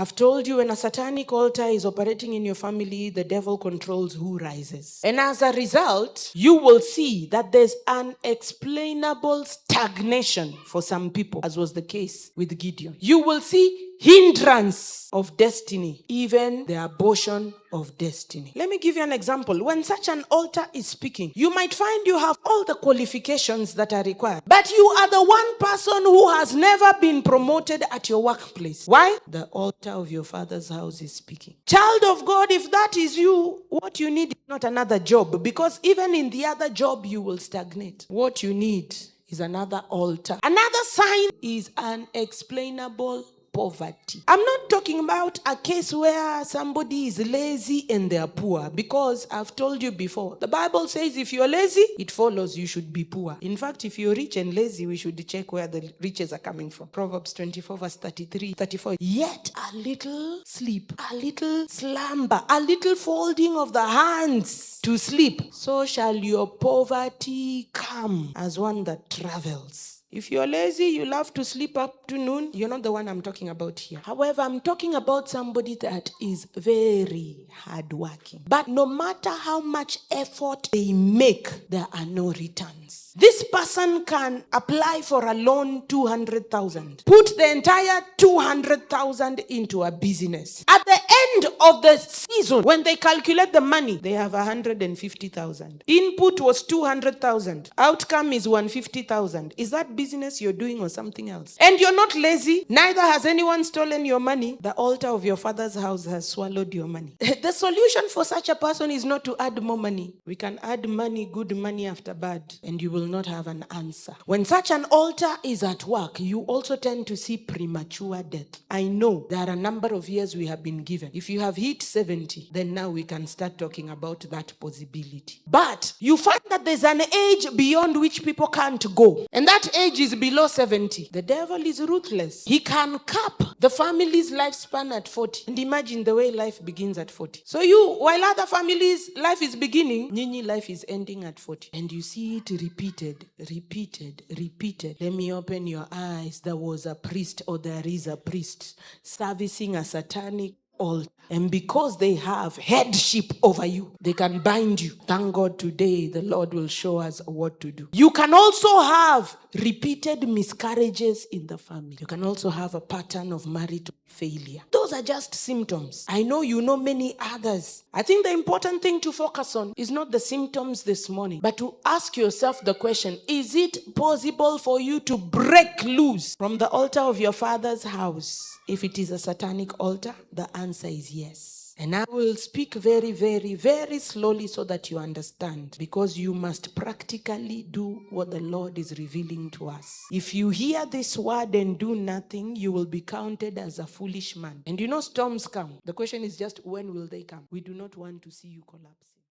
I've told you, when a satanic altar is operating in your family, the devil controls who rises. And as a result, you will see that there's unexplainable stagnation for some people, as was the case with Gideon. You will see hindrance of destiny, even the abortion of destiny. Let me give you an example. When such an altar is speaking, you might find you have all the qualifications that are required, but you are the one person who has never been promoted at your workplace. Why? The altar of your father's house is speaking. Child of God, if that is you, what you need is not another job, because even in the other job you will stagnate. What you need is another altar. Another sign is unexplainable poverty. I'm not talking about a case where somebody is lazy and they are poor, because I've told you before, the Bible says if you're lazy, it follows you should be poor. In fact, if you're rich and lazy, we should check where the riches are coming from. Proverbs 24 verse 33, 34. Yet a little sleep, a little slumber, a little folding of the hands to sleep, so shall your poverty come as one that travels. If you're lazy, you love to sleep up to noon, you're not the one I'm talking about here. However, I'm talking about somebody that is very hardworking. But no matter how much effort they make, there are no returns. This person can apply for a loan, 200,000. Put the entire 200,000 into a business. At the end of the season, when they calculate the money, they have 150,000. Input was 200,000. Outcome is 150,000. Is that business you're doing or something else? And you're not lazy. Neither has anyone stolen your money. The altar of your father's house has swallowed your money. The solution for such a person is not to add more money. We can add money, good money after bad, and you will not have an answer. When such an altar is at work, you also tend to see premature death. I know there are a number of years we have been given. If you have hit 70, then now we can start talking about that possibility. But you find that there's an age beyond which people can't go, and that age is below 70. The devil is ruthless. He can cap the family's lifespan at 40. And imagine the way life begins at 40. So while other families' life is beginning, Nyinyi life is ending at 40. And you see it repeated. Let me open your eyes. There was a priest, or there is a priest, servicing a satanic altar. And because they have headship over you, they can bind you. Thank God today the Lord will show us what to do. You can also have repeated miscarriages in the family. You can also have a pattern of marital failure. Those are just symptoms. I know you know many others. I think the important thing to focus on is not the symptoms this morning, but to ask yourself the question, is it possible for you to break loose from the altar of your father's house? If it is a satanic altar, the answer is yes. And I will speak very, very, very slowly so that you understand, because you must practically do what the Lord is revealing to us. If you hear this word and do nothing, you will be counted as a foolish man. And you know storms come. The question is just, when will they come? We do not want to see you collapse.